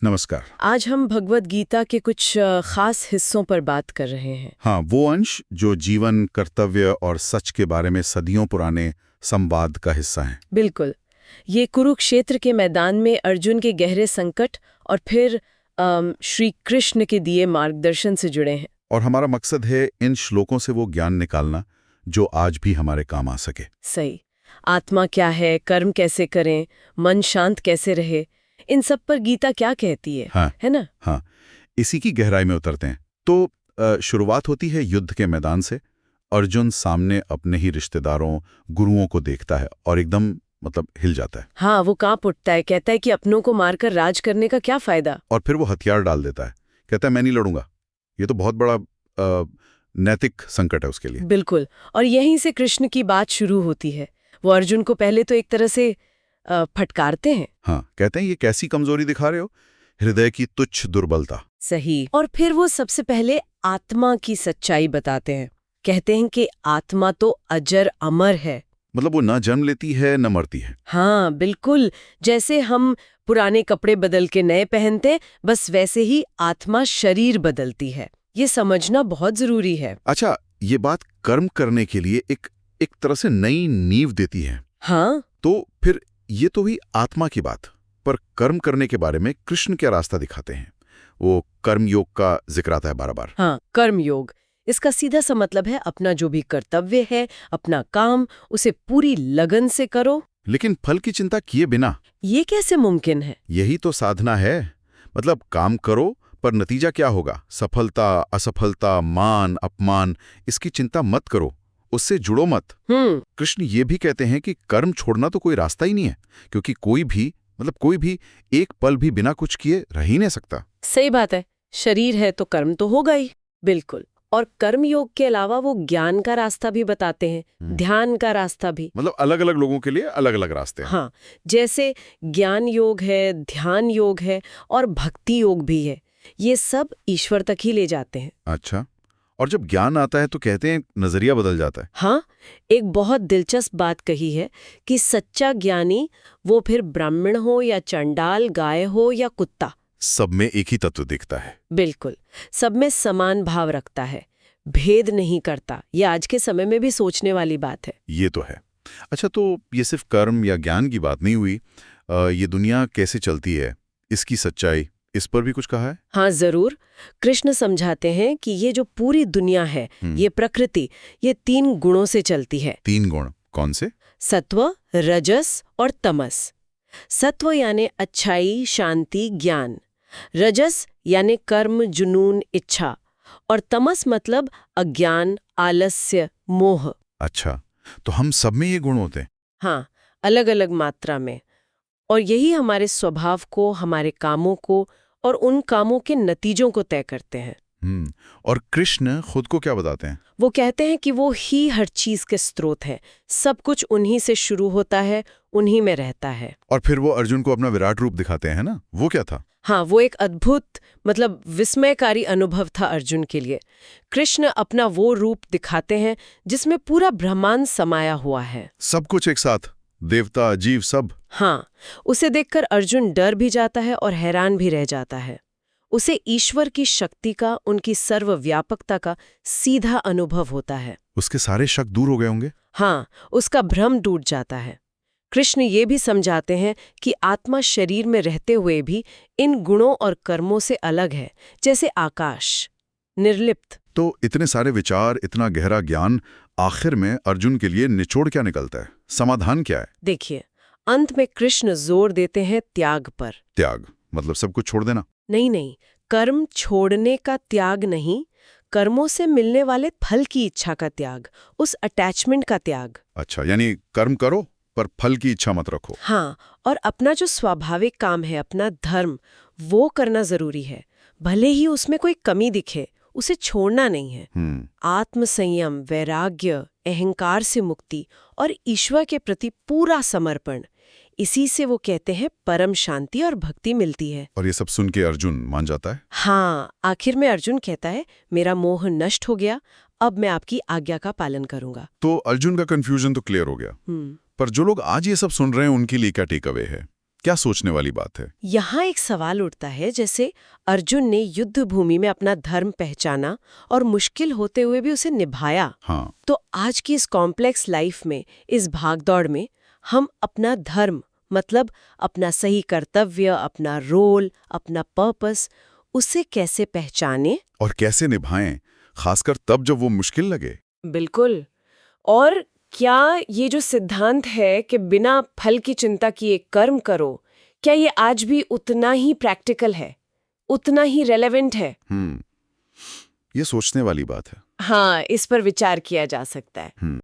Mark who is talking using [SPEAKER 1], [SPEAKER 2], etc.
[SPEAKER 1] नमस्कार।
[SPEAKER 2] आज हम भगवत गीता के कुछ खास हिस्सों पर बात कर रहे हैं।
[SPEAKER 1] हाँ, वो अंश जो जीवन, कर्तव्य और सच के बारे में सदियों पुराने संवाद का हिस्सा हैं।
[SPEAKER 2] बिल्कुल। ये कुरुक्षेत्र के मैदान में अर्जुन के गहरे संकट और फिर श्री कृष्ण के दिए मार्गदर्शन से जुड़े हैं।
[SPEAKER 1] और हमारा मकसद है इन श्लोकों से वो ज्ञान निकालना जो आज भी हमारे काम आ सके।
[SPEAKER 2] सही। आत्मा क्या है, कर्म कैसे करें, मन शांत कैसे रहे, इन सब पर गीता क्या कहती है,
[SPEAKER 1] हाँ,
[SPEAKER 2] है ना?
[SPEAKER 1] हाँ, इसी की गहराई में उतरते हैं। तो शुरुआत होती है युद्ध के मैदान से। अर्जुन सामने अपने ही रिश्तेदारों, गुरुओं को देखता है और एकदम हिल जाता है।
[SPEAKER 2] हाँ, वो कांप उठता है, कहता है कि अपनों को मारकर राज करने का क्या फायदा।
[SPEAKER 1] और फिर वो हथियार डाल देता है, कहता है मैं नहीं लड़ूंगा। ये तो बहुत बड़ा नैतिक संकट है उसके लिए।
[SPEAKER 2] बिल्कुल। और यहीं से कृष्ण की बात शुरू होती है। वो अर्जुन को पहले तो एक तरह से फटकारते हैं।
[SPEAKER 1] हाँ, कहते हैं ये कैसी कमजोरी दिखा रहे हो, हृदय की तुच्छ दुर्बलता।
[SPEAKER 2] सही। और फिर वो सबसे पहले आत्मा की सच्चाई बताते हैं। कहते हैं कि आत्मा तो अजर अमर है।
[SPEAKER 1] वो न जन्म लेती है न मरती है।
[SPEAKER 2] हाँ बिल्कुल। जैसे हम पुराने कपड़े बदल के नए पहनते, बस वैसे ही आत्मा शरीर बदलती है। ये समझना बहुत जरूरी है।
[SPEAKER 1] अच्छा, ये बात कर्म करने के लिए एक तरह से नई नींव देती है।
[SPEAKER 2] हाँ।
[SPEAKER 1] तो फिर ये तो हुई आत्मा की बात, पर कर्म करने के बारे में कृष्ण क्या रास्ता दिखाते हैं? वो कर्म योग का जिक्र आता है बार बार।
[SPEAKER 2] हाँ, कर्म योग। इसका सीधा सा मतलब है अपना जो भी कर्तव्य है, अपना काम, उसे पूरी लगन से करो।
[SPEAKER 1] लेकिन फल की चिंता किए बिना।
[SPEAKER 2] ये कैसे मुमकिन है?
[SPEAKER 1] यही तो साधना है। काम करो, पर नतीजा क्या होगा, सफलता, असफलता, मान, अपमान, इसकी चिंता मत करो, उससे जुड़ो मत। कृष्ण ये भी कहते हैं कि कर्म छोड़ना तो कोई रास्ता ही नहीं है, क्योंकि कोई भी एक पल भी बिना कुछ किए रह ही नहीं सकता।
[SPEAKER 2] सही बात है। शरीर है तो कर्म तो होगा ही। बिल्कुल। और कर्म योग के अलावा वो ज्ञान का रास्ता भी बताते हैं, ध्यान का रास्ता भी।
[SPEAKER 1] अलग अलग लोगों के लिए अलग अलग रास्ते हैं।
[SPEAKER 2] हाँ, जैसे ज्ञान योग है, ध्यान योग है और भक्ति योग भी है। ये सब ईश्वर तक ही ले जाते हैं।
[SPEAKER 1] अच्छा, और जब ज्ञान आता है तो कहते हैं नजरिया बदल जाता है।
[SPEAKER 2] हाँ, एक बहुत दिलचस्प बात कही है कि सच्चा ज्ञानी, वो फिर ब्राह्मण हो या चंडाल, गाय हो या कुत्ता,
[SPEAKER 1] सब में एक ही तत्व दिखता है।
[SPEAKER 2] बिल्कुल, सब में समान भाव रखता है, भेद नहीं करता। ये आज के समय में भी सोचने वाली बात है।
[SPEAKER 1] ये तो है। अच्छा, तो ये सिर्फ कर्म या ज्ञान की बात नहीं हुई। ये दुनिया कैसे चलती है, इसकी सच्चाई, इस पर भी कुछ कहा है?
[SPEAKER 2] हाँ जरूर। कृष्ण समझाते हैं कि ये जो पूरी दुनिया है, ये प्रकृति, ये 3 गुणों से चलती है।
[SPEAKER 1] 3 गुण कौन से?
[SPEAKER 2] सत्व, रजस और तमस। सत्व यानी अच्छाई, शांति, ज्ञान। रजस यानी कर्म, जुनून, इच्छा। और तमस मतलब अज्ञान, आलस्य, मोह।
[SPEAKER 1] अच्छा, तो हम सब में ये गुण होते हैं?
[SPEAKER 2] हाँ, अलग अलग मात्रा में। और यही हमारे स्वभाव को, हमारे कामों को और उन कामों के नतीजों को तय करते हैं।
[SPEAKER 1] और कृष्ण खुद को क्या बताते हैं?
[SPEAKER 2] वो कहते हैं कि वो ही हर चीज के स्रोत है। सब कुछ उन्हीं से शुरू होता है, उन्हीं में रहता है।
[SPEAKER 1] और फिर वो अर्जुन को अपना विराट रूप दिखाते हैं ना, वो क्या था?
[SPEAKER 2] हाँ, वो एक अद्भुत विस्मयकारी अनुभव था अर्जुन के लिए। कृष्ण अपना वो रूप दिखाते हैं जिसमें पूरा ब्रह्मांड समाया हुआ है।
[SPEAKER 1] सब कुछ एक साथ, देवता, जीव, सब।
[SPEAKER 2] हाँ, उसे देखकर अर्जुन डर भी जाता है और हैरान भी रह जाता है। उसे ईश्वर की शक्ति का, उनकी सर्वव्यापकता का सीधा अनुभव होता है।
[SPEAKER 1] उसके सारे शक दूर हो गए होंगे?
[SPEAKER 2] हाँ, उसका भ्रम टूट जाता है। कृष्ण ये भी समझाते हैं कि आत्मा शरीर में रहते हुए भी इन गुणों और कर्मों से अलग है, जैसे आकाश, निर्लिप्त।
[SPEAKER 1] तो इतने सारे विचार, इतना गहरा ज्ञान, आखिर में अर्जुन के लिए निचोड़ क्या निकलता है? समाधान क्या है?
[SPEAKER 2] देखिए, अंत में कृष्ण जोर देते हैं त्याग पर।
[SPEAKER 1] त्याग सब कुछ छोड़ देना?
[SPEAKER 2] नहीं, कर्म छोड़ने का त्याग नहीं, कर्मों से मिलने वाले फल की इच्छा का त्याग, उस अटैचमेंट का त्याग।
[SPEAKER 1] अच्छा, यानी कर्म करो पर फल की इच्छा मत रखो।
[SPEAKER 2] हाँ, और अपना जो स्वाभाविक काम है, अपना धर्म, वो करना जरूरी है, भले ही उसमें कोई कमी दिखे, उसे छोड़ना नहीं है। आत्म संयम, वैराग्य, अहंकार से मुक्ति और ईश्वर के प्रति पूरा समर्पण, इसी से वो कहते हैं परम शांति और भक्ति मिलती है।
[SPEAKER 1] और ये सब सुन के अर्जुन मान जाता है?
[SPEAKER 2] हाँ, आखिर में अर्जुन कहता है, मेरा मोह नष्ट हो गया, अब मैं आपकी आज्ञा का पालन करूंगा।
[SPEAKER 1] तो अर्जुन का कंफ्यूजन तो क्लियर हो गया। पर जो लोग आज ये सब सुन रहे हैं, उनके लिए क्या टेक अवे है? क्या सोचने वाली बात है?
[SPEAKER 2] यहाँ एक सवाल उठता है, जैसे अर्जुन ने युद्ध भूमि में अपना धर्म पहचाना और मुश्किल होते हुए भी उसे निभाया।
[SPEAKER 1] हाँ।
[SPEAKER 2] तो आज की इस कॉम्प्लेक्स लाइफ में, इस भागदौड़ में, हम अपना धर्म मतलब अपना सही कर्तव्य, अपना रोल, अपना पर्पस, उसे कैसे पहचाने
[SPEAKER 1] और कैसे निभाएं, खासकर तब जब वो मुश्किल लगे।
[SPEAKER 2] बिल्कुल। और क्या ये जो सिद्धांत है कि बिना फल की चिंता किए कर्म करो, क्या ये आज भी उतना ही प्रैक्टिकल है, उतना ही रेलेवेंट है?
[SPEAKER 1] ये सोचने वाली बात है।
[SPEAKER 2] हाँ, इस पर विचार किया जा सकता है।